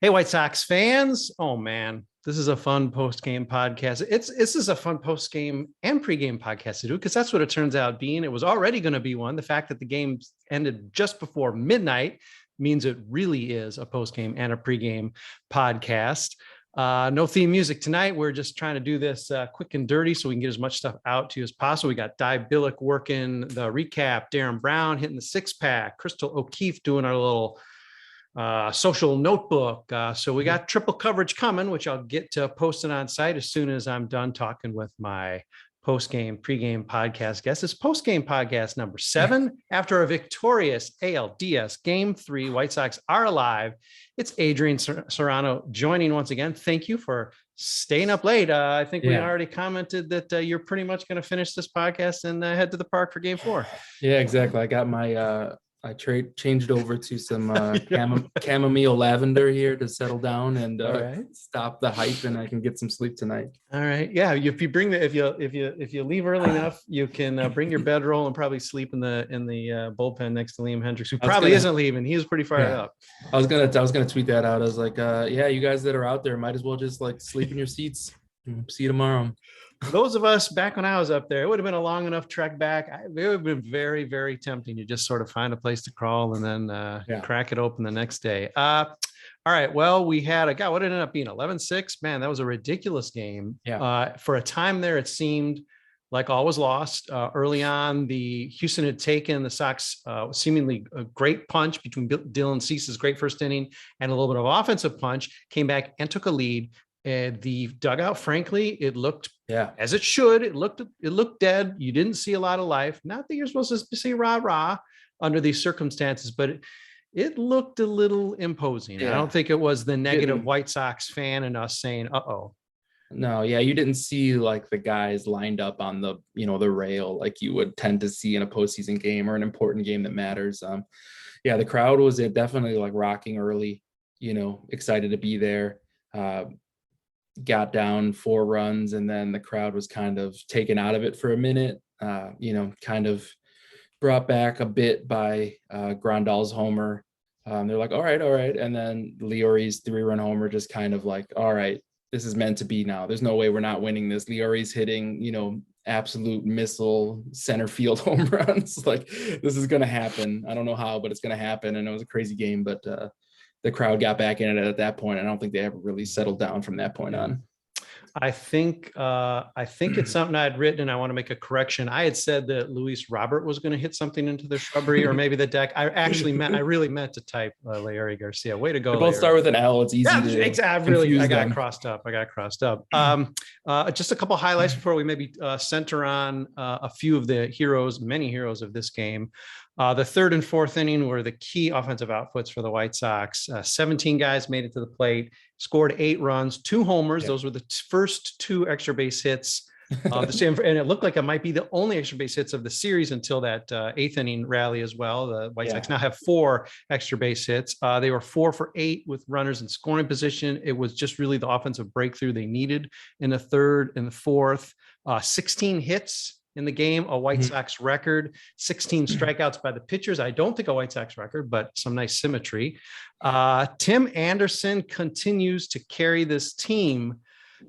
Hey, White Sox fans. Oh, man, this is a fun post-game podcast. This is a fun post-game and pre-game podcast to do because that's what it turns out being. It was already going to be one. The fact that the game ended just before midnight means it really is a post-game and a pre-game podcast. No theme music tonight. We're just trying to do this quick and dirty so we can get as much stuff out to you as possible. We got Billick working the recap, Darren Brown hitting the six-pack, Crystal O'Keefe doing our little social notebook. So we got triple coverage coming, which I'll get to posting on site as soon as I'm done talking with my post-game, pre-game podcast guest. This post-game podcast number 7 after a victorious ALDS Game 3. White Sox are alive. It's Adrian Serrano joining once again. Thank you for staying up late. I think we already commented that you're pretty much going to finish this podcast and head to the park for Game 4. Yeah, exactly. I got my changed over to some chamomile lavender here to settle down and stop the hype, and I can get some sleep tonight. All right. Yeah. If you bring if you leave early enough, you can bring your bedroll and probably sleep in the bullpen next to Liam Hendricks, who probably isn't leaving. He was pretty fired up. I was gonna tweet that out. I was like, you guys that are out there might as well just like sleep in your seats. See you tomorrow. Those of us back when I was up there, it would have been a long enough trek back. It would have been very, very tempting to just sort of find a place to crawl and then crack it open the next day. All right. Well, we had what ended up being 11-6. Man, that was a ridiculous game. Yeah. For a time there, it seemed like all was lost. Early on, the Houston had taken the Sox seemingly a great punch between Dylan Cease's great first inning and a little bit of offensive punch, came back and took a lead. The dugout, frankly, it looked as it should. It looked dead. You didn't see a lot of life. Not that you're supposed to see rah-rah under these circumstances, but it looked a little imposing. Yeah. I don't think it was the negative White Sox fan and us saying, uh-oh. No, you didn't see like the guys lined up on the, the rail like you would tend to see in a postseason game or an important game that matters. The crowd was definitely like rocking early, excited to be there. Got down 4 runs, and then the crowd was kind of taken out of it for a minute, kind of brought back a bit by Grandal's homer. They're like, all right. And then Leury's 3-run homer just kind of like, all right, this is meant to be now. There's no way we're not winning this. Leury's hitting, absolute missile center field home runs. Like, this is going to happen. I don't know how, but it's going to happen. And it was a crazy game, but the crowd got back in it at that point. I don't think they ever really settled down from that point on. I think it's something I had written, and I want to make a correction. I had said that Luis Robert was going to hit something into the shrubbery or maybe the deck. I really meant to type Leury García. Way to go. They both start with an L. It's easy to exactly. I got crossed up. Just a couple highlights before we maybe center on a few of the many heroes of this game. The third and fourth inning were the key offensive outputs for the White Sox. 17 guys made it to the plate, scored 8 runs, 2 homers. Those were the first 2 extra base hits of the same. And it looked like it might be the only extra base hits of the series until that 8th inning rally as well. The White Sox now have 4 extra base hits. They were 4 for 8 with runners in scoring position. It was just really the offensive breakthrough they needed in the third and the fourth. 16 hits in the game, a White Sox record, 16 strikeouts by the pitchers. I don't think a White Sox record, but some nice symmetry. Tim Anderson continues to carry this team.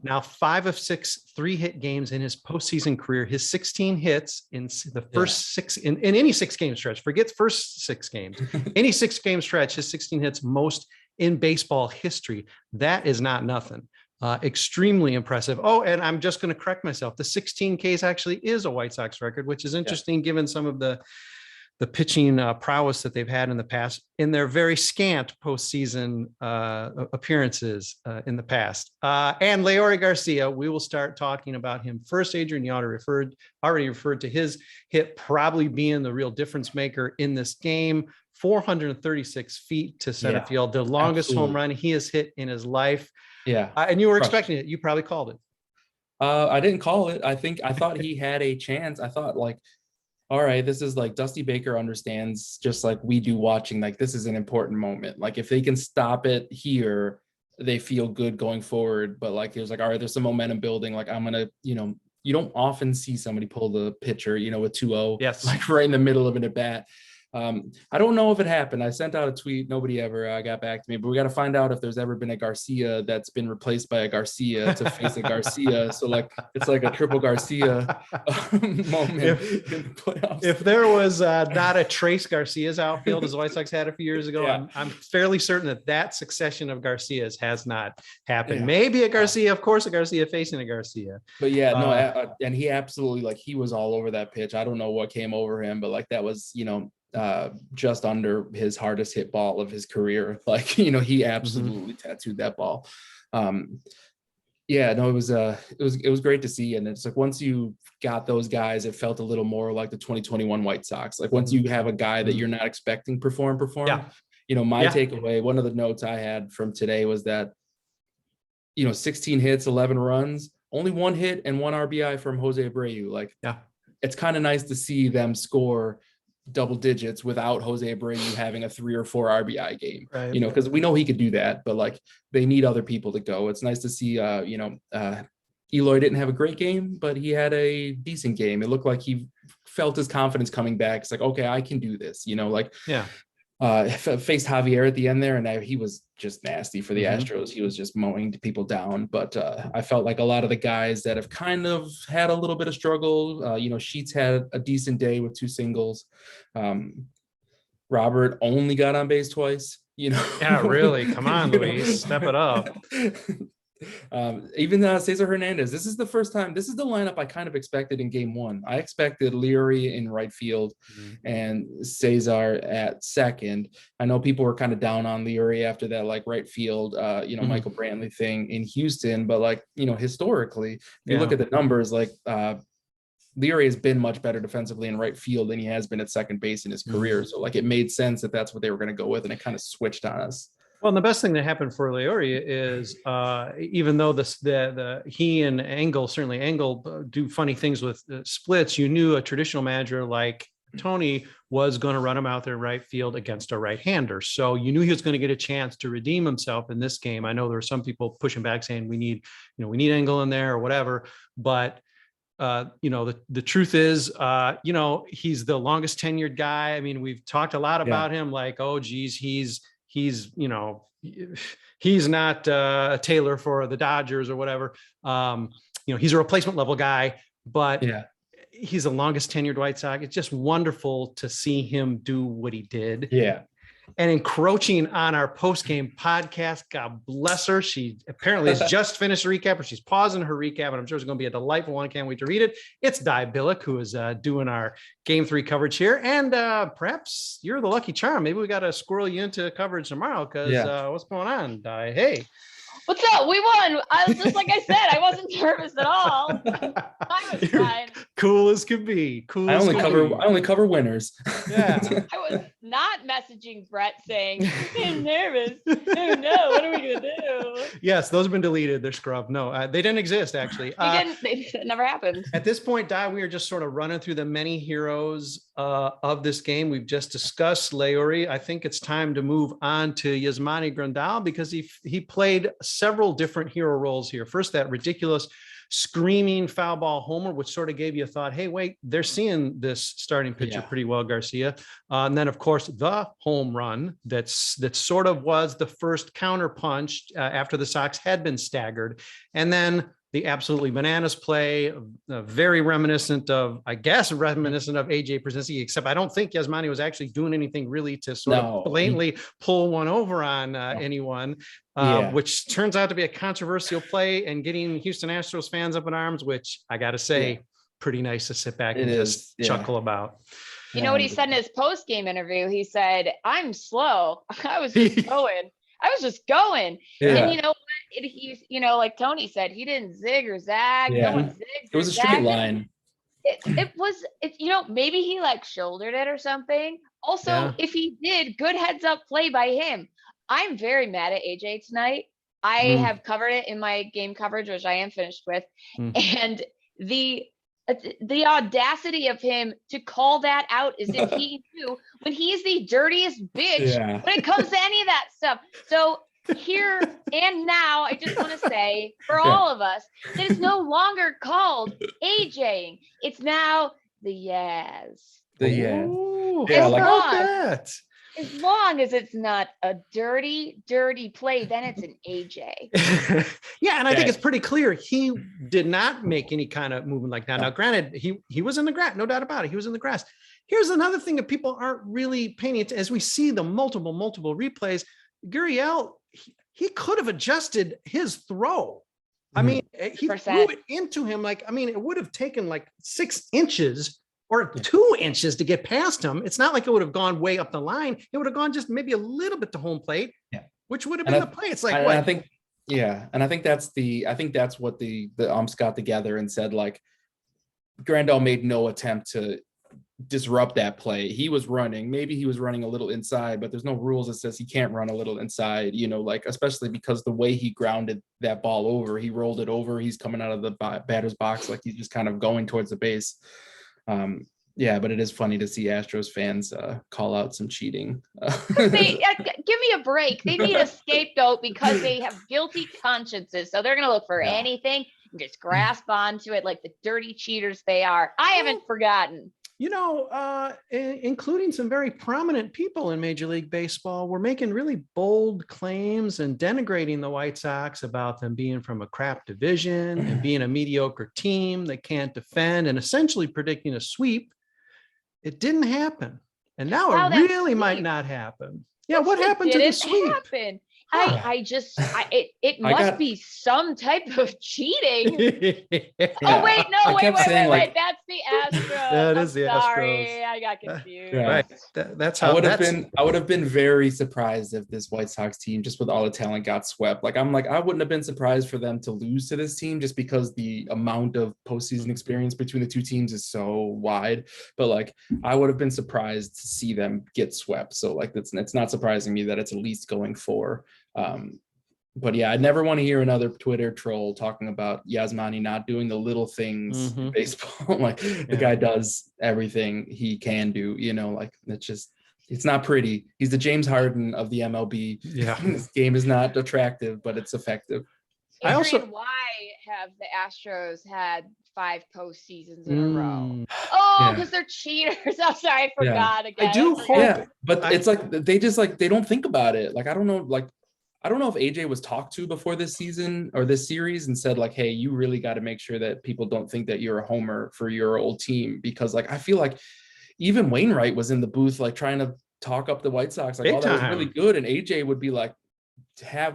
Now 5 of 6 3-hit games in his postseason career. His 16 hits in the first 6 in any 6-game stretch. Forget first 6 games. Any 6-game stretch, his 16 hits, most in baseball history. That is not nothing. Extremely impressive. Oh, and I'm just going to correct myself. The 16 Ks actually is a White Sox record, which is interesting given some of the pitching prowess that they've had in the past in their very scant postseason appearances in the past. And Leury García, we will start talking about him first. Adrian, you already referred to his hit probably being the real difference maker in this game. 436 feet to center field, the longest home run he has hit in his life. And you were expecting it. You probably called it. I didn't call it. I thought he had a chance. I thought like, all right, this is like Dusty Baker understands just like we do watching, like this is an important moment. Like if they can stop it here, they feel good going forward. But like, there's like, all right, there's some momentum building. Like I'm going to, you don't often see somebody pull the pitcher, with 2-0, yes, like right in the middle of an at bat. I don't know if it happened. I sent out a tweet. Nobody ever got back to me, but we got to find out if there's ever been a Garcia that's been replaced by a Garcia to face a Garcia. So like, it's like a triple Garcia moment in the playoffs. If there was not a Trace Garcia's outfield as the White Sox had a few years ago, Yeah. I'm fairly certain that succession of Garcias has not happened. Yeah. Maybe a Garcia, of course, a Garcia facing a Garcia. But yeah, no, and he absolutely, like, he was all over that pitch. I don't know what came over him, but like, that was, just under his hardest hit ball of his career. Like, he absolutely tattooed that ball. Yeah, no, it was great to see. And it's like, once you got those guys, it felt a little more like the 2021 White Sox. Like, once you have a guy that you're not expecting perform. Yeah. My takeaway, one of the notes I had from today was that, 16 hits, 11 runs, only 1 hit and 1 RBI from Jose Abreu. Like, Yeah. It's kind of nice to see them score double digits without Jose Abreu having a 3 or 4 RBI game, Right. because we know he could do that, but like, they need other people to go. It's nice to see, Eloy didn't have a great game, but he had a decent game. It looked like he felt his confidence coming back. It's like, okay, I can do this, Yeah. Faced Javier at the end there, and he was just nasty for the Astros. He was just mowing people down. But I felt like a lot of the guys that have kind of had a little bit of struggle, Sheets had a decent day with 2 singles. Robert only got on base twice. Yeah, really. Come on, Luis, step it up. Even Cesar Hernandez, this is the first time, this is the lineup I kind of expected in game 1. I expected Leury in right field and Cesar at second. I know people were kind of down on Leury after that, like, right field, Michael Brantley thing in Houston, but like, historically, if you look at the numbers, like, Leury has been much better defensively in right field than he has been at second base in his career. So like, it made sense that that's what they were going to go with, and it kind of switched on us. Well, and the best thing that happened for Leury is, even though he and certainly Engel do funny things with splits, you knew a traditional manager like Tony was going to run him out there right field against a right-hander. So you knew he was going to get a chance to redeem himself in this game. I know there were some people pushing back saying we need Engel in there or whatever, but the truth is, he's the longest tenured guy. I mean, we've talked a lot about him, like, oh geez, he's not Taylor for the Dodgers or whatever. He's a replacement level guy, but he's the longest tenured White Sox. It's just wonderful to see him do what he did. Yeah. And encroaching on our post-game podcast. God bless her. She apparently has just finished a recap, or she's pausing her recap, and I'm sure it's going to be a delightful one. I can't wait to read it. It's Billick, who is doing our Game 3 coverage here. And perhaps you're the lucky charm. Maybe we got to squirrel you into coverage tomorrow, because what's going on, Di? Hey. What's up? We won. I was just like I said, I wasn't nervous at all. I was fine. Cool as could be. I only cover winners. Yeah. I was not messaging Brett saying, I'm nervous. Oh no, what are we gonna do? Yes, those have been deleted. They're scrubbed. No, they didn't exist, actually. It never happened. At this point, Di, we are just sort of running through the many heroes of this game. We've just discussed Leury. I think it's time to move on to Yasmani Grandal, because he played several different hero roles here. First, that ridiculous screaming foul ball homer, which sort of gave you a thought, hey, wait, they're seeing this starting pitcher pretty well, Garcia. And then, of course, the home run that sort of was the first counter punch after the Sox had been staggered. And then the absolutely bananas play, very reminiscent of AJ Przinsky, except I don't think Yasmani was actually doing anything really to sort of blatantly pull one over on anyone, which turns out to be a controversial play and getting Houston Astros fans up in arms, which I got to say, pretty nice to sit back and just chuckle about. You know what he said in his post-game interview? He said, I'm slow. I was just going. And you know what? He's, like Tony said, he didn't zig or zag. No one zigged. It was a straight line. It was, maybe he like shouldered it or something. Also, if he did, good heads up play by him. I'm very mad at AJ tonight. I have covered it in my game coverage, which I am finished with. And the audacity of him to call that out as if he knew, when he's the dirtiest bitch when it comes to any of that stuff. So here and now, I just want to say for all of us that it's no longer called AJing. It's now the Yaz. Ooh, Yeah, how like- about that? As long as it's not a dirty play, then it's an AJ. Yeah, and I think Yeah. it's pretty clear he did not make any kind of movement like that. Now, granted, he was in the grass, no doubt about it. He was in the grass. Here's another thing that people aren't really paying attention as we see the multiple replays. Gurriel, he could have adjusted his throw. I mean, he 100%. threw it into him like, I mean, it would have taken like 6 inches or 2 inches to get past him. It's not like it would have gone way up the line. It would have gone just maybe a little bit to home plate, which would have been the play. It's like, what? I think that's what the umps got together and said, like, Grandal made no attempt to disrupt that play. He was running, maybe he was running a little inside, but there's no rules that says he can't run a little inside, like, especially because the way he grounded that ball over, he rolled it over, he's coming out of the batter's box like he's just kind of going towards the base. But it is funny to see Astros fans call out some cheating. Give me a break. They need a scapegoat because they have guilty consciences. So they're going to look for anything and just grasp onto it like the dirty cheaters they are. I haven't forgotten. Including some very prominent people in Major League Baseball were making really bold claims and denigrating the White Sox about them being from a crap division and being a mediocre team that can't defend and essentially predicting a sweep. It didn't happen. And now it really might not happen. Yeah, what happened to the sweep? Happen. It must be some type of cheating. Oh wait, no, wait. That's the Astros. That is the sorry, Astros. I got confused. Right. That's how I would have been very surprised if this White Sox team, just with all the talent, got swept. Like, I wouldn't have been surprised for them to lose to this team just because the amount of postseason experience between the two teams is so wide. But like, I would have been surprised to see them get swept. So like, it's not surprising me that it's at least going 4. But yeah, I'd never want to hear another Twitter troll talking about Yasmani not doing the little things in baseball. Like, the guy does everything he can do, like, it's not pretty. He's the James Harden of the MLB. Yeah. This game is not attractive, but it's effective. Adrian, why have the Astros had 5 postseasons in a row? Oh, because they're cheaters. I'm sorry, I forgot again. I do hope. But it's like they don't think about it. Like, I don't know if AJ was talked to before this season or this series and said, like, hey, you really got to make sure that people don't think that you're a homer for your old team, because like, I feel like even Wainwright was in the booth, like, trying to talk up the White Sox, like, that was really good, and AJ would be like,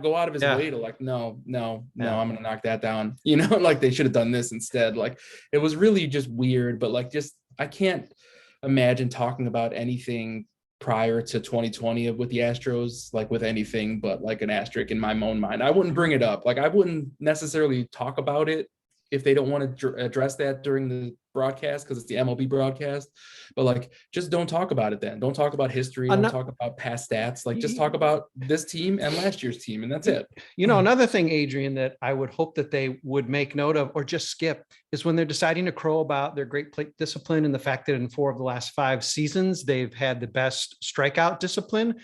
go out of his way to like, no, I'm gonna knock that down, like, they should have done this instead. Like, it was really just weird. But like, just, I can't imagine talking about anything prior to 2020 with the Astros, like, with anything but like an asterisk in my own mind. I wouldn't bring it up. Like, I wouldn't necessarily talk about it if they don't want to address that during the broadcast, because it's the MLB broadcast. But like, just don't talk about it then. Don't talk about history. Don't talk about past stats. Like, just talk about this team and last year's team, and that's it. Another thing, Adrian, that I would hope that they would make note of or just skip is when they're deciding to crow about their great plate discipline and the fact that in 4 of the last 5 seasons, they've had the best strikeout discipline.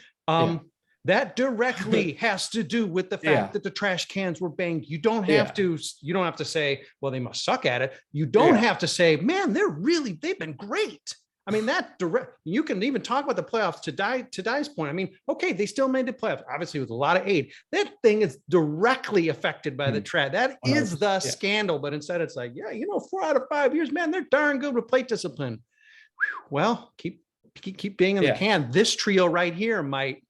That directly has to do with the fact that the trash cans were banged. You don't have to say, well, they must suck at it. You don't have to say, man, they've been great. I mean, you can even talk about the playoffs to Dai's point. I mean, okay, they still made the playoffs, obviously with a lot of aid. That thing is directly affected by the trash. That is the scandal. But instead it's like, 4 out of 5 years, man, they're darn good with plate discipline. Well, keep being in the can. This trio right here might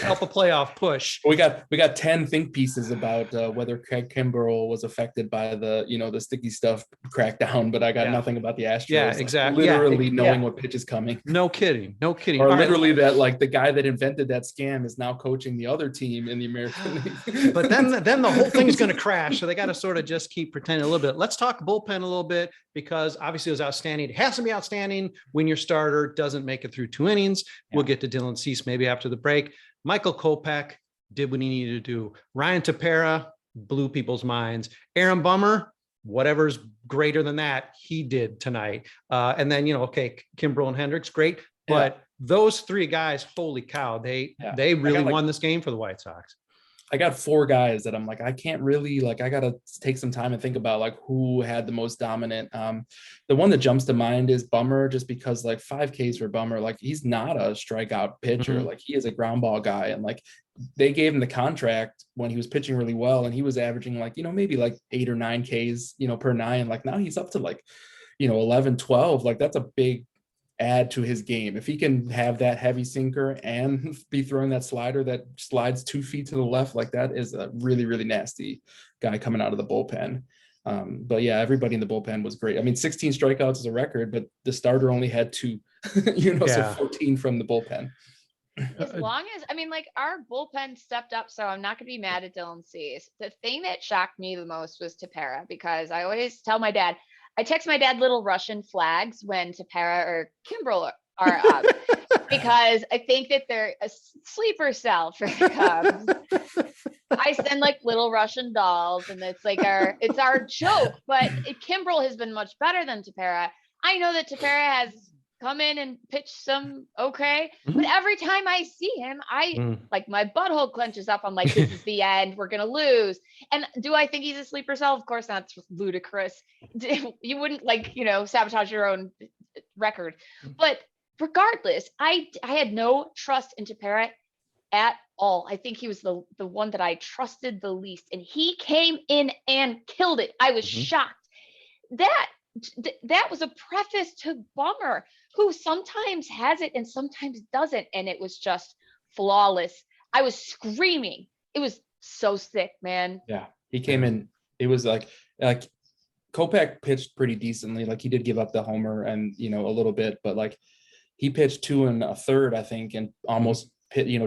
help a playoff push. We got 10 think pieces about whether Craig Kimbrell was affected by the sticky stuff crackdown, but I got nothing about the Astros. Yeah, exactly. Literally knowing what pitch is coming. No kidding. Or literally that, like, the guy that invented that scam is now coaching the other team in the American League. But then the whole thing is going to crash. So they got to sort of just keep pretending a little bit. Let's talk bullpen a little bit, because obviously it was outstanding. It has to be outstanding when your starter doesn't make it through 2 innings. We'll get to Dylan Cease maybe after the break. Michael Kopech did what he needed to do. Ryan Tepera blew people's minds. Aaron Bummer, whatever's greater than that, he did tonight. And then, Kimbrell and Hendricks, great. But those 3 guys, holy cow, they really won this game for the White Sox. I got 4 guys that I'm like, I can't really, like, I got to take some time and think about like who had the most dominant. The one that jumps to mind is Bummer, just because like 5 Ks for Bummer, like he's not a strikeout pitcher. Like he is a ground ball guy. And like they gave him the contract when he was pitching really well. And he was averaging like, maybe like 8 or 9 Ks, per 9. Like now he's up to like, 11, 12. Like that's a big add to his game. If he can have that heavy sinker and be throwing that slider that slides 2 feet to the left, like that is a really, really nasty guy coming out of the bullpen. But yeah, everybody in the bullpen was great. I mean, 16 strikeouts is a record, but the starter only had 2, so 14 from the bullpen. As long as, like our bullpen stepped up, so I'm not going to be mad at Dylan Cease. The thing that shocked me the most was Tepera, because I always tell my dad, I text my dad little Russian flags when Tepera or Kimbrel are up because I think that they're a sleeper cell for the Cubs. I send like little Russian dolls, and it's like it's our joke. But Kimbrel has been much better than Tepera. I know that Tepera has come in and pitch some okay, but every time I see him, like my butthole clenches up. I'm like, this is the end. We're gonna lose. And do I think he's a sleeper cell? Of course not. It's ludicrous. You wouldn't sabotage your own record. But regardless, I had no trust in Tepera at all. I think he was the one that I trusted the least, and he came in and killed it. I was shocked. That was a preface to Bummer, who sometimes has it and sometimes doesn't, and it was just flawless. I was screaming. It was so sick, man. Yeah, he came in. It was like Kopech pitched pretty decently. Like he did give up the homer and a little bit, but like he pitched 2 1/3, I think, and almost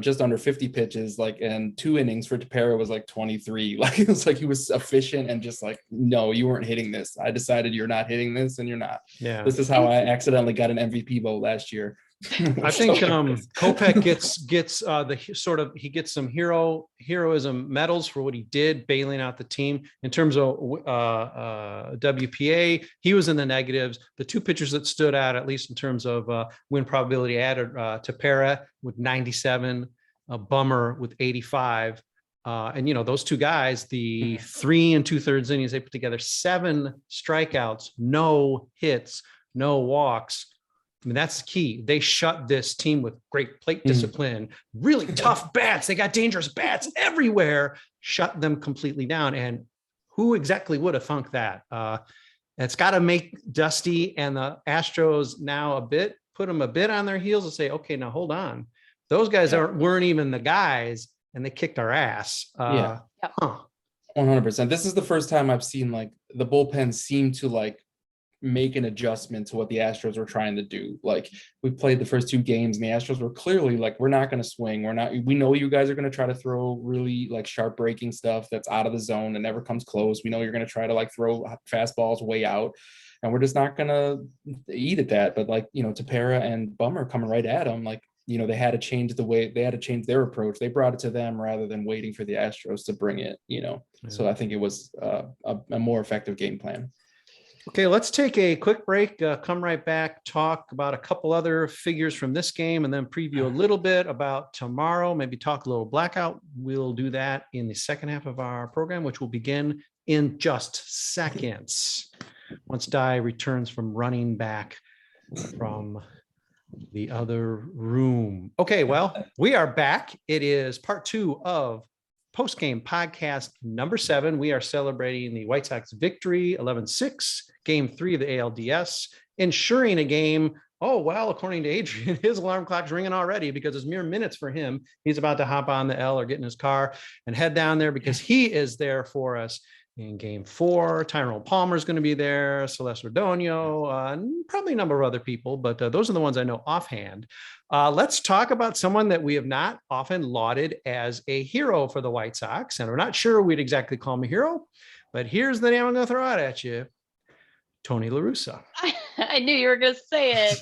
just under 50 pitches, like, and 2 innings for Tepera was like 23. Like it was like he was efficient and just like, no, you weren't hitting this. I decided you're not hitting this, and you're not. Yeah. This is how I accidentally got an MVP vote last year. I think Kopech gets he gets some heroism medals for what he did bailing out the team. In terms of WPA, he was in the negatives. The 2 pitchers that stood out, at least in terms of win probability added, Tepera with 97, Bummer with 85. And those 2 guys, the 3 2/3 innings, they put together 7 strikeouts, no hits, no walks. I mean, that's the key. They shut this team with great plate discipline, really tough bats. They got dangerous bats everywhere, shut them completely down. And who exactly would have thunk that? It's got to make Dusty and the Astros now put them a bit on their heels and say, okay, now hold on. Those guys weren't even the guys, and they kicked our ass. 100%. This is the first time I've seen like the bullpen seem to like make an adjustment to what the Astros were trying to do. Like we played the first 2 games and the Astros were clearly like, we're not going to swing. We know you guys are going to try to throw really like sharp breaking stuff that's out of the zone and never comes close. We know you're going to try to like throw fastballs way out, and we're just not going to eat at that. But like, Tepera and Bummer coming right at them, like, they had to change their approach. They brought it to them rather than waiting for the Astros to bring it, So I think it was a more effective game plan. Okay, let's take a quick break, come right back, talk about a couple other figures from this game, and then preview a little bit about tomorrow, maybe talk a little blackout. We'll do that in the second half of our program, which will begin in just seconds, once Di returns from running back from the other room. Okay, well, we are back. It is part 2 of Postgame podcast number 7. We are celebrating the White Sox victory 11-6, game 3 of the ALDS, ensuring a game. Oh, well, according to Adrian, his alarm clock's ringing already because it's mere minutes for him. He's about to hop on the L or get in his car and head down there because he is there for us in game 4. Tyrone Palmer is going to be there, Celeste Rodonio, and probably a number of other people, but those are the ones I know offhand. Let's talk about someone that we have not often lauded as a hero for the White Sox, and we're not sure we'd exactly call him a hero, but here's the name I'm going to throw out at you. Tony Larussa. I knew you were going to say it.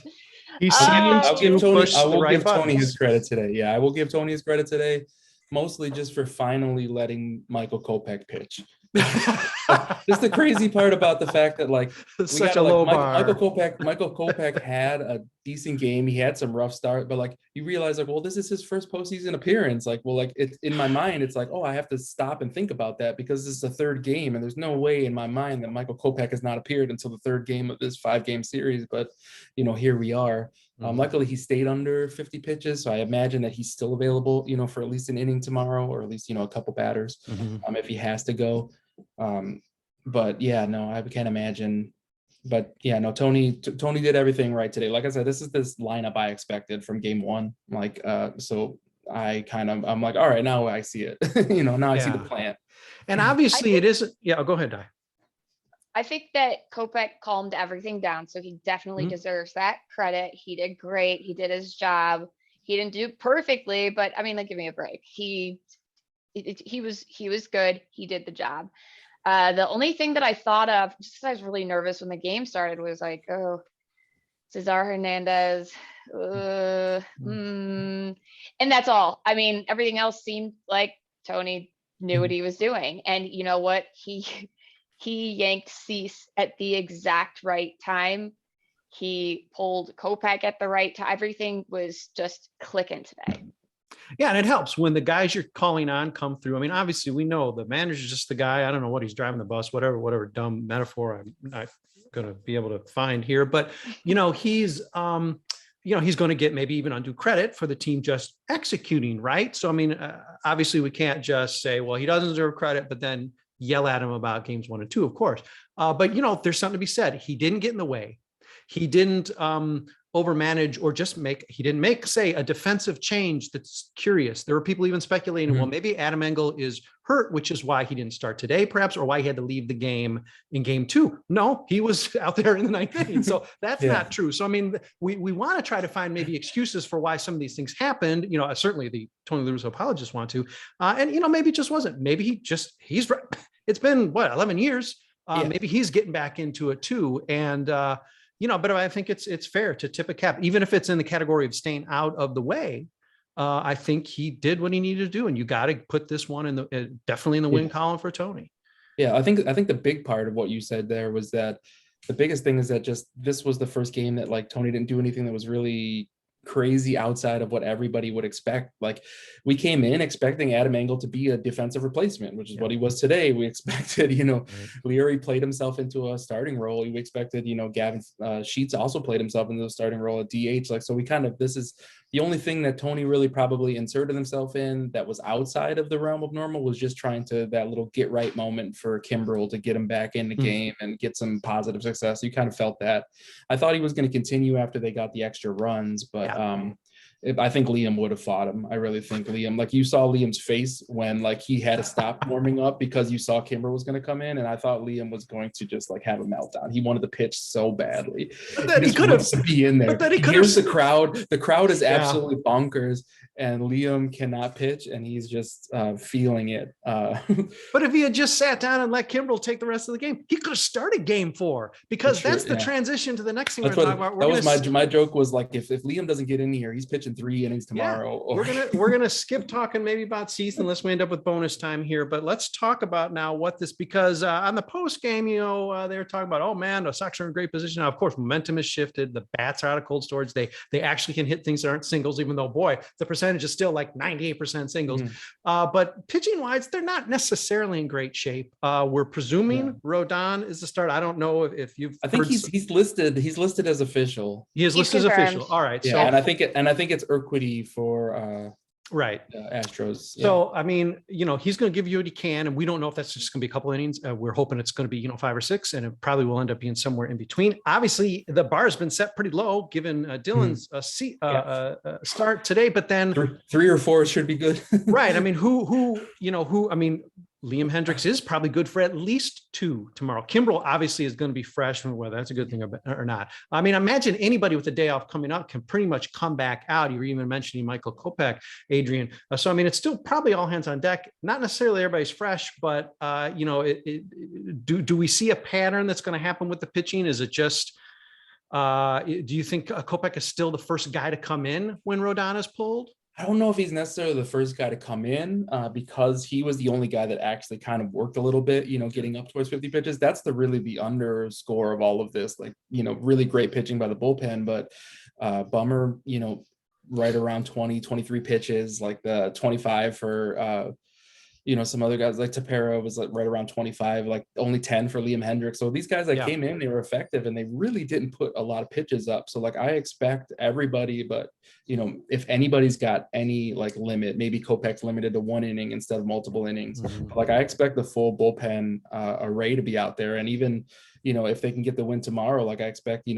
I'll give Tony his credit today. Yeah, I will give Tony his credit today, mostly just for finally letting Michael Kopech pitch. Just the crazy part about the fact that like such a low bar. Michael Kopech had a decent game. He had some rough start, but like you realize like, well, this is his first postseason appearance. Like, well, like it's in my mind, it's like, oh, I have to stop and think about that because this is the third game, and there's no way in my mind that Michael Kopech has not appeared until the third game of this 5-game series. But here we are. Luckily, he stayed under 50 pitches, so I imagine that he's still available, for at least an inning tomorrow, or at least a couple batters, if he has to go. But yeah, no, I can't imagine. But yeah, no, Tony did everything right today. Like I said, this is this lineup I expected from game one. Like, so I'm like, all right, now I see it. Now I see the plan. And obviously, it isn't. Yeah, go ahead, Di. I think that Kopech calmed everything down, so he definitely deserves that credit. He did great. He did his job. He didn't do it perfectly, but I mean, like, give me a break. He was good. He did the job. The only thing that I thought of, just because I was really nervous when the game started, was like, oh, Cesar Hernandez. And that's all. I mean, everything else seemed like Tony knew what he was doing. And you know what? He yanked Cease at the exact right time. He pulled Kopech at the right time. Everything was just clicking today. Yeah, and it helps when the guys you're calling on come through. I mean, obviously, we know the manager's just the guy. I don't know what he's driving the bus, whatever dumb metaphor I'm not going to be able to find here. But, he's going to get maybe even undue credit for the team just executing, right? So, I mean, obviously, we can't just say, well, he doesn't deserve credit, but then yell at him about games 1 and 2, of course. But, there's something to be said. He didn't get in the way. He didn't overmanage or he didn't make, say, a defensive change that's curious. There were people even speculating, well, maybe Adam Engel is hurt, which is why he didn't start today, perhaps, or why he had to leave the game in game 2. No, he was out there in the 9th inning. So that's not true. So, I mean, we want to try to find maybe excuses for why some of these things happened. Certainly the Tony La Russa apologists want to. And, maybe it just wasn't. Maybe he's right. It's been, 11 years. Maybe he's getting back into it too. And, but I think it's fair to tip a cap, even if it's in the category of staying out of the way. I think he did what he needed to do, and you got to put this one definitely in the win column for Tony. Yeah, I think the big part of what you said there was that the biggest thing is that just this was the first game that like Tony didn't do anything that was really crazy outside of what everybody would expect. Like we came in expecting Adam Engel to be a defensive replacement, which is what he was today. We expected, Leury played himself into a starting role. We expected, Gavin Sheets also played himself into a starting role at DH. Like, so this is the only thing that Tony really probably inserted himself in that was outside of the realm of normal, was just trying to that little get right moment for Kimbrel to get him back in the game and get some positive success. You kind of felt that. I thought he was going to continue after they got the extra runs, but I think Liam would have fought him. I really think Liam, like you saw Liam's face when like he had to stop warming up because you saw Kimber was going to come in, and I thought Liam was going to just like have a meltdown. He wanted to pitch so badly. But then he could have be in there. But then he could Here's the crowd. The crowd is absolutely bonkers, and Liam cannot pitch, and he's just feeling it. But if he had just sat down and let Kimbrel take the rest of the game, he could have started game 4, because that's the transition to the next thing we're talking about. That was my joke was like, if Liam doesn't get in here, he's pitching 3 innings tomorrow. Yeah. We're gonna skip talking maybe about Cease unless we end up with bonus time here. But let's talk about now because on the post game, they were talking about, oh man, the Sox are in great position now. Of course, momentum has shifted. The bats are out of cold storage. They actually can hit things that aren't singles, even though boy, the percentage is still like 98% singles. But pitching wise, they're not necessarily in great shape. We're presuming Rodon is the start. I don't know if you've. I think he's listed. He's listed as official. He is listed as official. All right. Yeah, so, and I think it's Urquidy for Astros. Yeah. So I mean, he's going to give you what he can, and we don't know if that's just going to be a couple innings. We're hoping it's going to be 5 or 6, and it probably will end up being somewhere in between. Obviously, the bar has been set pretty low given Dylan's start today, but then 3 or 4 should be good. Right. I mean, who I mean, Liam Hendricks is probably good for at least 2 tomorrow. Kimbrel obviously is going to be fresh, whether that's a good thing or not. I mean, imagine anybody with a day off coming up can pretty much come back out. You were even mentioning Michael Kopech, Adrian. So, I mean, it's still probably all hands on deck. Not necessarily everybody's fresh, but, do we see a pattern that's going to happen with the pitching? Is it just, do you think Kopech is still the first guy to come in when Rodon is pulled? I don't know if he's necessarily the first guy to come in because he was the only guy that actually kind of worked a little bit, getting up towards 50 pitches. That's really the underscore of all of this, like, really great pitching by the bullpen, but Bummer, right around 20, 23 pitches, like the 25 for, some other guys like Tepera was like right around 25, like only 10 for Liam Hendricks. So these guys that came in, they were effective and they really didn't put a lot of pitches up. So like I expect everybody, but if anybody's got any like limit, maybe Kopech limited to 1 inning instead of multiple innings. But, like I expect the full bullpen array to be out there. And even, if they can get the win tomorrow, like I expect,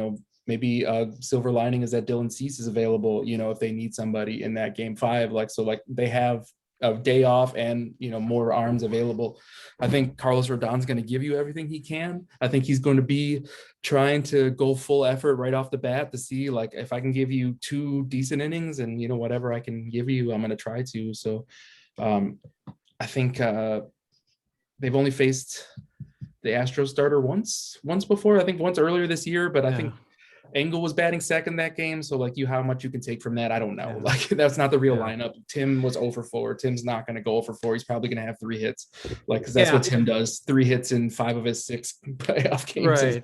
maybe silver lining is that Dylan Cease is available, if they need somebody in that game 5, like, so like they have a day off and more arms available. I think Carlos Rodon's going to give you everything he can. I think he's going to be trying to go full effort right off the bat to see like if I can give you 2 decent innings and whatever I can give you, I'm going to try to. So I think they've only faced the Astros starter once before, I think once earlier this year, but I think Engel was batting second that game. So like how much you can take from that, I don't know. Like that's not the real lineup. Tim was 0 for 4. Tim's not going to go 0 for 4. He's probably going to have 3 hits. Like, cause that's what Tim does. 3 hits in 5 of his 6 playoff games.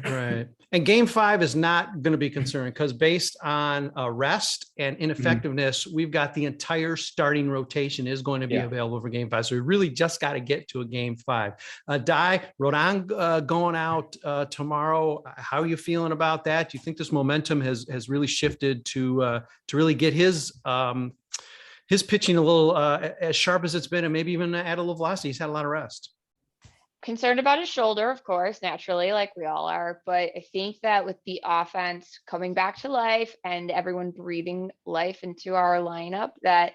Right. And game 5 is not going to be concerned because based on rest and ineffectiveness, we've got the entire starting rotation is going to be available for game 5. So we really just got to get to a game 5. Rodon going out tomorrow. How are you feeling about that? Do you think this momentum has really shifted to really get his pitching a little as sharp as it's been, and maybe even add a little velocity? He's had a lot of rest. Concerned about his shoulder, of course, naturally, like we all are. But I think that with the offense coming back to life and everyone breathing life into our lineup, that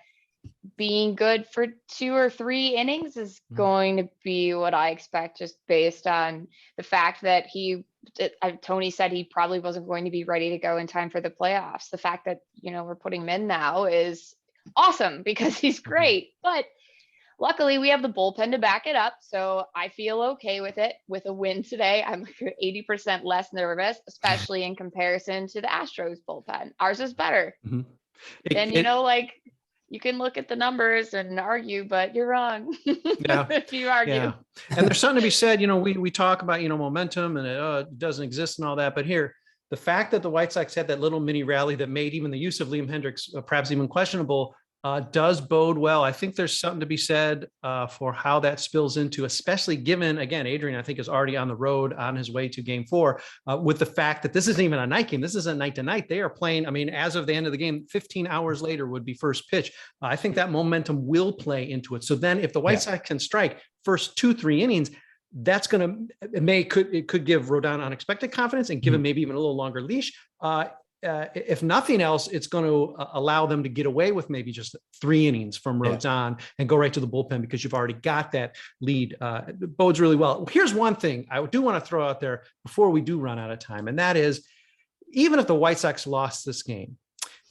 being good for 2 or 3 innings is going to be what I expect, just based on the fact that Tony said he probably wasn't going to be ready to go in time for the playoffs. The fact that, we're putting him in now is awesome because he's great, but luckily we have the bullpen to back it up. So I feel okay with it. With a win today, I'm like 80% less nervous, especially in comparison to the Astros bullpen. Ours is better. And you can look at the numbers and argue, but you're wrong if you argue. Yeah. And there's something to be said, we talk about, momentum and it doesn't exist and all that. But here, the fact that the White Sox had that little mini rally that made even the use of Liam Hendricks perhaps even questionable does bode well. I think there's something to be said for how that spills into, especially given, again, Adrian, I think is already on the road on his way to game 4 with the fact that this isn't even a night game. This isn't night to night. They are playing. I mean, as of the end of the game, 15 hours later would be first pitch. I think that momentum will play into it. So then if the White Sox can strike first 2-3 innings, that's going to, it could give Rodon unexpected confidence and give him maybe even a little longer leash. If nothing else, it's going to allow them to get away with maybe just 3 innings from Rodon and go right to the bullpen because you've already got that lead. It bodes really well. Here's one thing I do want to throw out there before we do run out of time, and that is, even if the White Sox lost this game,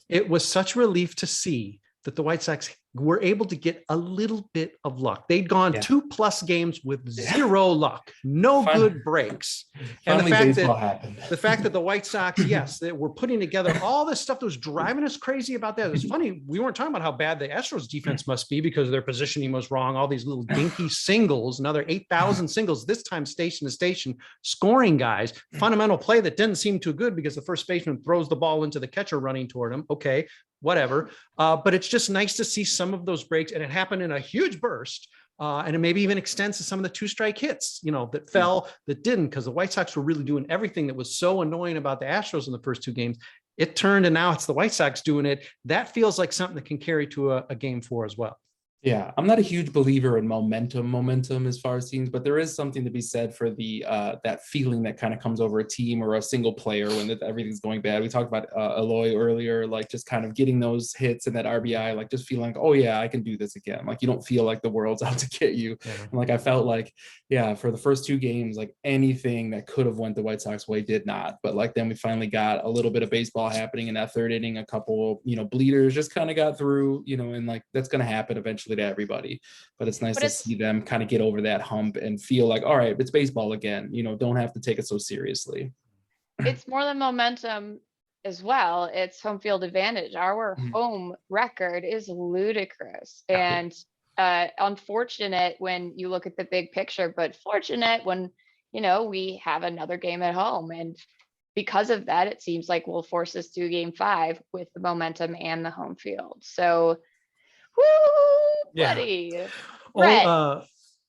it was such relief to see that the White Sox were able to get a little bit of luck. They'd gone 2+ games with 0 luck, no good breaks. And the fact that the White Sox, they were putting together all this stuff that was driving us crazy about that. It's funny, we weren't talking about how bad the Astros defense must be because their positioning was wrong. All these little dinky singles, another 8,000 singles, this time station to station, scoring guys, fundamental play that didn't seem too good because the first baseman throws the ball into the catcher running toward him. Okay, whatever. But it's just nice to see some of those breaks, and it happened in a huge burst. And it maybe even extends to some of the 2-strike hits, that fell, that didn't, because the White Sox were really doing everything that was so annoying about the Astros in the first 2 games. It turned, and now it's the White Sox doing it. That feels like something that can carry to a game 4 as well. Yeah, I'm not a huge believer in momentum as far as teams, but there is something to be said for the that feeling that kind of comes over a team or a single player when everything's going bad. We talked about Eloy earlier, like just kind of getting those hits and that RBI, like just feeling like, oh yeah, I can do this again. Like you don't feel like the world's out to get you. And like I felt like, for the first 2 games, like anything that could have went the White Sox way did not. But like then we finally got a little bit of baseball happening in that 3rd inning. A couple, bleeders just kind of got through, and like that's going to happen eventually to everybody, but it's nice to see them kind of get over that hump and feel like, all right, it's baseball again, don't have to take it so seriously. It's more than momentum. as well. It's home field advantage. Our home record is ludicrous and unfortunate when you look at the big picture, but fortunate when, we have another game at home. And because of that, it seems like we'll force us to game 5 with the momentum and the home field. So, woo, buddy. Oh,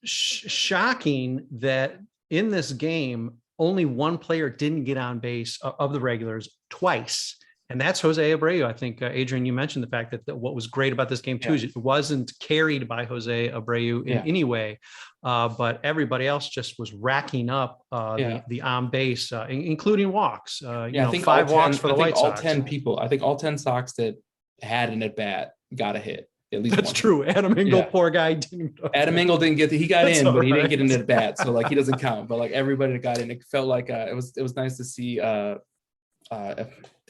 shocking that in this game, only one player didn't get on base of the regulars twice. And that's Jose Abreu. I think, Adrian, you mentioned the fact that what was great about this game too is it wasn't carried by Jose Abreu in any way, but everybody else just was racking up the on base, including walks. I think 5 walks for the White Sox. I think all 10 Sox that had an at bat got a hit. At least that's true. Adam Engel, poor guy, didn't. Adam Engel didn't get he got in, but he didn't get an at bat, so like he doesn't count. But like everybody that got in, it felt like it was nice to see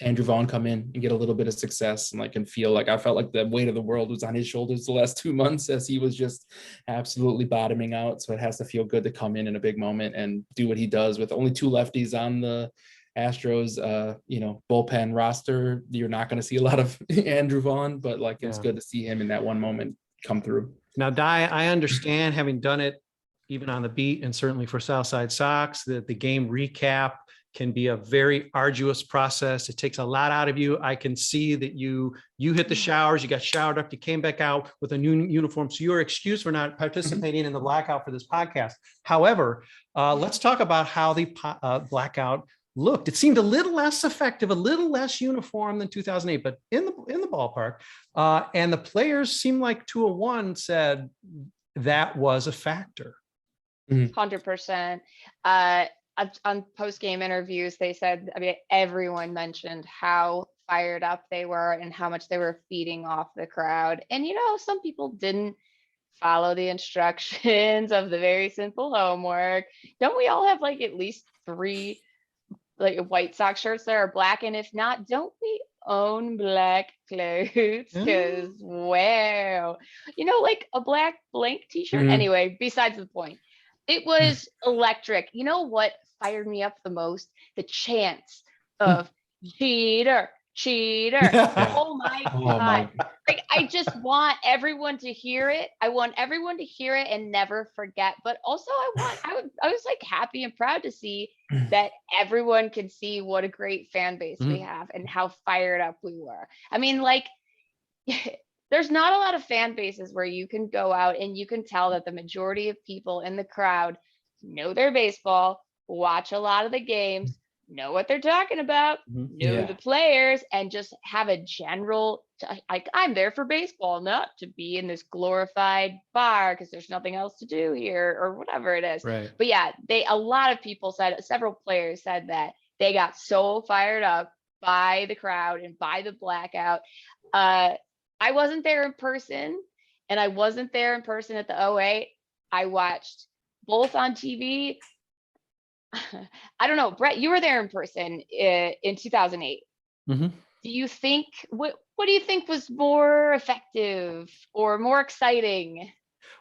Andrew Vaughn come in and get a little bit of success and feel like I felt like the weight of the world was on his shoulders the last 2 months as he was just absolutely bottoming out. So it has to feel good to come in a big moment and do what he does with only 2 lefties on the Astros, bullpen roster. You're not going to see a lot of Andrew Vaughn, but it was good to see him in that one moment come through. Now, Di, I understand, having done it even on the beat and certainly for Southside Sox, that the game recap can be a very arduous process. It takes a lot out of you. I can see that you hit the showers, you got showered up, you came back out with a new uniform. So your excuse for not participating in the blackout for this podcast. However, let's talk about how the blackout looked. It seemed a little less effective, a little less uniform than 2008, but in the ballpark. And the players seemed like 201 said that was a factor. 100%. On post-game interviews, they said, everyone mentioned how fired up they were and how much they were feeding off the crowd. And, some people didn't follow the instructions of the very simple homework. Don't we all have at least 3 White Sox shirts that are black? And if not, don't we own black clothes? Because wow, a black blank t-shirt. Anyway, besides the point, it was electric. You know what fired me up the most? The chants of cheater. Oh my God. I just want everyone to hear it. I want everyone to hear it and never forget. But also I was happy and proud to see that everyone could see what a great fan base we have and how fired up we were. There's not a lot of fan bases where you can go out and you can tell that the majority of people in the crowd know their baseball, watch a lot of the games, know what they're talking about, know the players, and just have a general, I'm there for baseball, not to be in this glorified bar because there's nothing else to do here or whatever it is. Right. But yeah, a lot of people said, several players said that they got so fired up by the crowd and by the blackout. I wasn't there in person, and I wasn't there in person at the 08. I watched both on TV. I don't know, Brett, you were there in person in 2008. Do you think, what do you think was more effective or more exciting?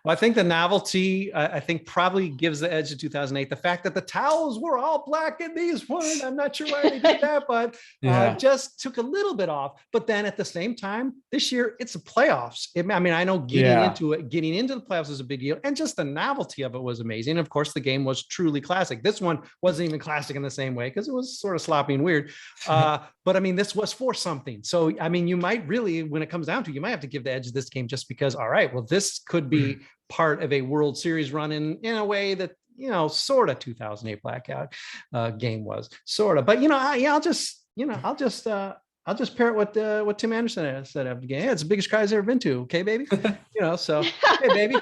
Well, I think the novelty, I think, probably gives the edge to 2008. The fact that the towels were all black and these weren't, I'm not sure why they did that, but just took a little bit off. But then at the same time, this year, it's the playoffs. I know getting into the playoffs is a big deal. And just the novelty of it was amazing. Of course, the game was truly classic. This one wasn't even classic in the same way because it was sort of sloppy and weird. But this was for something. So, you might really, when it comes down to it, you might have to give the edge to this game just because, all right, well, this could be part of a World Series run in a way that, sort of 2008 blackout game was sort of, but I'll just pair it what Tim Anderson said after the game. It's the biggest crowd I've ever been to. Okay, baby. So hey, baby.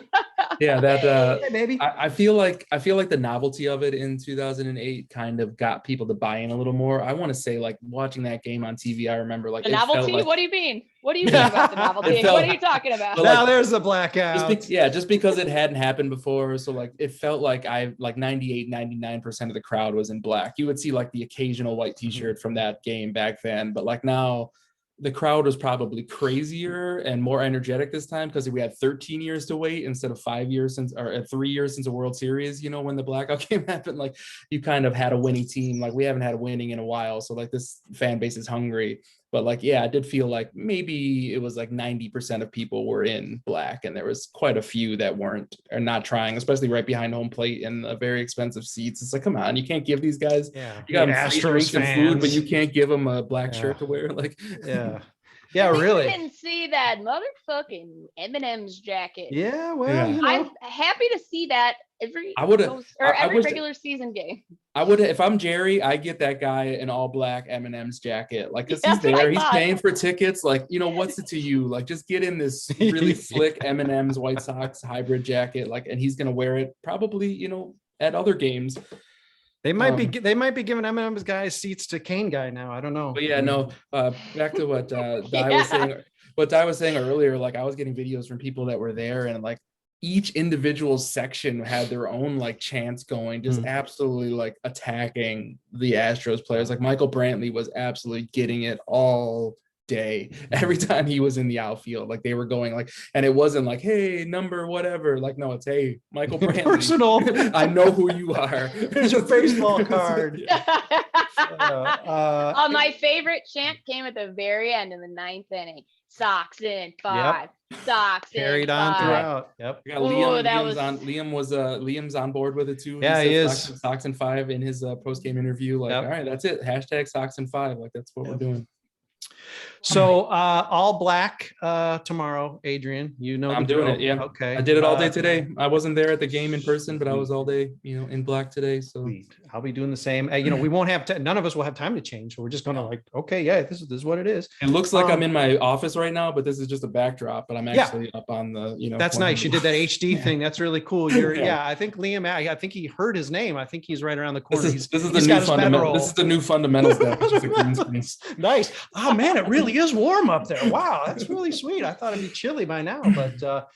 Yeah, hey, baby. I feel like the novelty of it in 2008 kind of got people to buy in a little more. I want to say, watching that game on TV, I remember the novelty. What do you mean? What do you mean about the novelty? What are you talking about? Now there's the blackout. Just because it hadn't happened before, so it felt like 99% of the crowd was in black. You would see the occasional white T-shirt from that game back then, but now the crowd was probably crazier and more energetic this time because we had 13 years to wait instead of 5 years since, or 3 years since a World Series, you know, when the blackout game happened. Like, you kind of had a winning team. Like, we haven't had a winning in a while. So like, this fan base is hungry. But like, yeah, I did feel like maybe it was like 90% of people were in black, and there was quite a few that weren't, or not trying, especially right behind home plate in the very expensive seats. It's like, come on, you can't give these guys, you got them free drinks and food, but you can't give them a black shirt to wear. Like, yeah, really. I didn't see that motherfucking M&M's jacket. Yeah, well, you know. I'm happy to see that every regular season game. I would, if I'm Jerry, I get that guy an all black M&M's jacket, like, cause he's there, he's paying for tickets. Like, you know, what's it to you? Like, just get in this really slick M&M's White Sox hybrid jacket, like, and he's gonna wear it probably, you know, at other games. They might be giving M&M's guys seats to Kane guy now. I don't know. But yeah, no. Back to what Di was saying earlier. Like, I was getting videos from people that were there, and like, each individual section had their own like chants going, just absolutely like attacking the Astros players. Like, Michael Brantley was absolutely getting it all day. Every time he was in the outfield, like, they were going like, and it wasn't like, hey, number whatever. Like, no, it's, hey, Michael Brantley. Personal. I know who you are. Here's your baseball card. My favorite chant came at the very end in the 9th inning. Sox in 5. Sox carried in on 5. throughout. Yep. We got Liam's on board with it too. He is. Sox in 5 in his post-game interview. Like, all right, that's it. Hashtag Sox in 5. Like, that's what we're doing. So all black tomorrow, Adrian. You know, I'm doing it. Yeah. Okay. I did it all day today. I wasn't there at the game in person, but I was all day, you know, in black today. So I'll be doing the same. You know, we won't have none of us will have time to change. So we're just gonna like, okay, yeah, this is what it is. It looks like I'm in my office right now, but this is just a backdrop. But I'm actually up on the, you know. That's nice. You did that HD thing. That's really cool. I think Liam. I think he heard his name. I think he's right around the corner. This is the new fundamental. This is the new fundamentals. Nice. Oh man, it really is warm up there. Wow, that's really sweet. I thought it'd be chilly by now, but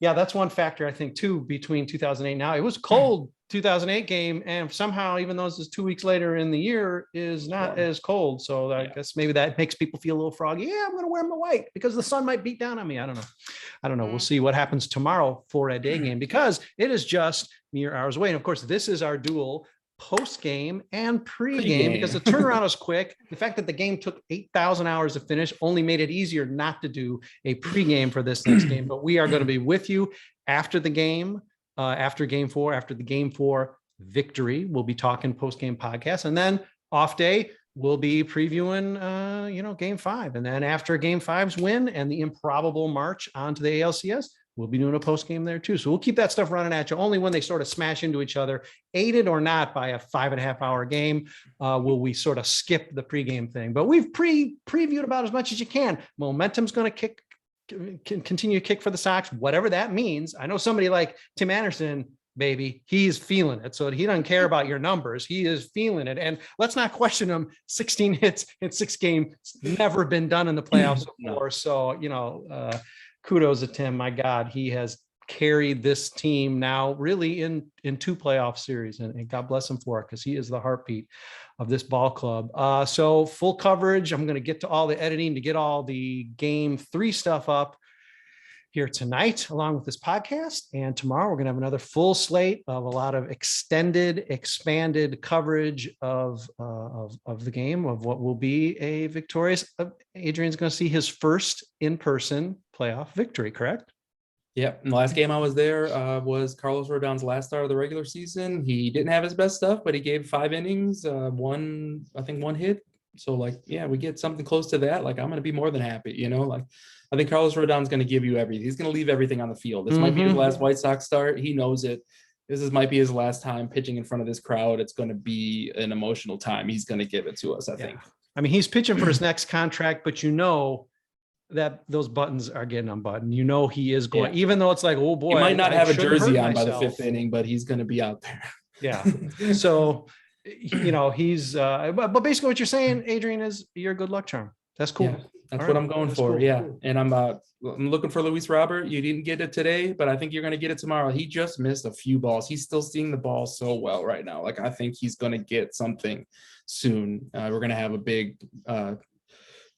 yeah, that's one factor I think too between 2008 now. It was cold 2008 game, and somehow, even though this is 2 weeks later in the year, is not as cold. So I guess maybe that makes people feel a little froggy. Yeah, I'm going to wear my white because the sun might beat down on me. I don't know. We'll see what happens tomorrow for a day game, because it is just mere hours away. And of course, this is our dual post-game and pre-game, because the turnaround is quick. The fact that the game took 8,000 hours to finish only made it easier not to do a pre-game for this next game. But we are going to be with you after the game, after game 4, after the game 4 victory. We'll be talking post-game podcast, and then off day, we'll be previewing, game 5. And then after game 5's win and the improbable march onto the ALCS, we'll be doing a post game there too. So we'll keep that stuff running at you. Only when they sort of smash into each other, aided or not by a 5.5 hour game, will we sort of skip the pregame thing. But we've previewed about as much as you can. Momentum's going to continue to kick for the Sox, whatever that means. I know somebody like Tim Anderson, baby, he's feeling it. So he doesn't care about your numbers. He is feeling it. And let's not question him. 16 hits in 6 games, never been done in the playoffs before. So, kudos to Tim. My God, he has carried this team now really in 2 playoff series, and God bless him for it, because he is the heartbeat of this ball club. So full coverage. I'm going to get to all the editing to get all the game 3 stuff up here tonight, along with this podcast. And tomorrow we're going to have another full slate of a lot of extended, expanded coverage of the game, of what will be a victorious. Adrian's going to see his first in-person playoff victory, correct? Yeah. And the last game I was there was Carlos Rodon's last start of the regular season. He didn't have his best stuff, but he gave 5 innings, one hit. So we get something close to that. Like, I'm going to be more than happy, I think Carlos Rodon's going to give you everything. He's going to leave everything on the field. This might be his last White Sox start. He knows it. Might be his last time pitching in front of this crowd. It's going to be an emotional time. He's going to give it to us, I think. I mean, he's pitching for his next contract, but that those buttons are getting unbuttoned. He is going, even though it's like, oh boy, he might not have a jersey on by the 5th inning, but he's going to be out there. Yeah. So, he's, but basically what you're saying, Adrian, is you're a good luck charm. That's cool. Yeah, that's what I'm going for. Cool. Yeah. And I'm looking for Luis Robert. You didn't get it today, but I think you're going to get it tomorrow. He just missed a few balls. He's still seeing the ball so well right now. I think he's going to get something soon. We're going to have a big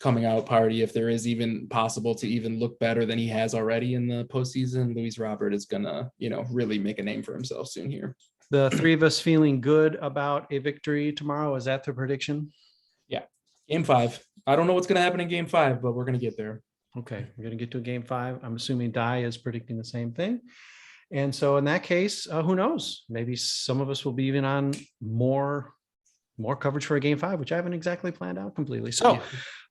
coming out party. If there is even possible to even look better than he has already in the postseason, Luis Robert is gonna, really make a name for himself soon here. The three of us feeling good about a victory tomorrow. Is that the prediction? Yeah. Game 5. I don't know what's going to happen in game 5, but we're going to get there. Okay. We're going to get to a game 5. I'm assuming Dai is predicting the same thing. And so in that case, who knows? Maybe some of us will be even on more coverage for a game 5, which I haven't exactly planned out completely. So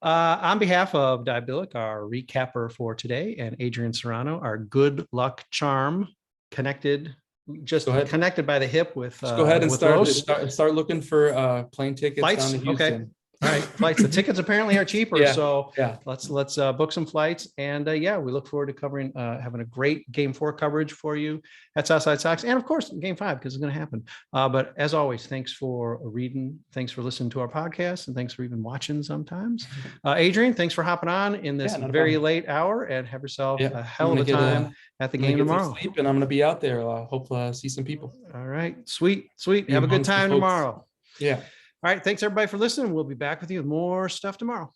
on behalf of Dai Billick, our recapper for today, and Adrian Serrano, our good luck charm, connected by the hip with go ahead and with start looking for plane tickets flights down to Houston. Okay. All right, flights. The tickets apparently are cheaper, let's book some flights, and we look forward to covering having a great game 4 coverage for you at Southside Sox, and of course game 5, because it's going to happen. But as always, thanks for reading, thanks for listening to our podcast, and thanks for even watching sometimes. Adrian, thanks for hopping on in this very late hour, and have yourself a hell of a time at the game tomorrow. Sleep, and I'm going to be out there. Hope see some people. All right, sweet. Have a good time tomorrow. Yeah. All right. Thanks everybody for listening. We'll be back with you with more stuff tomorrow.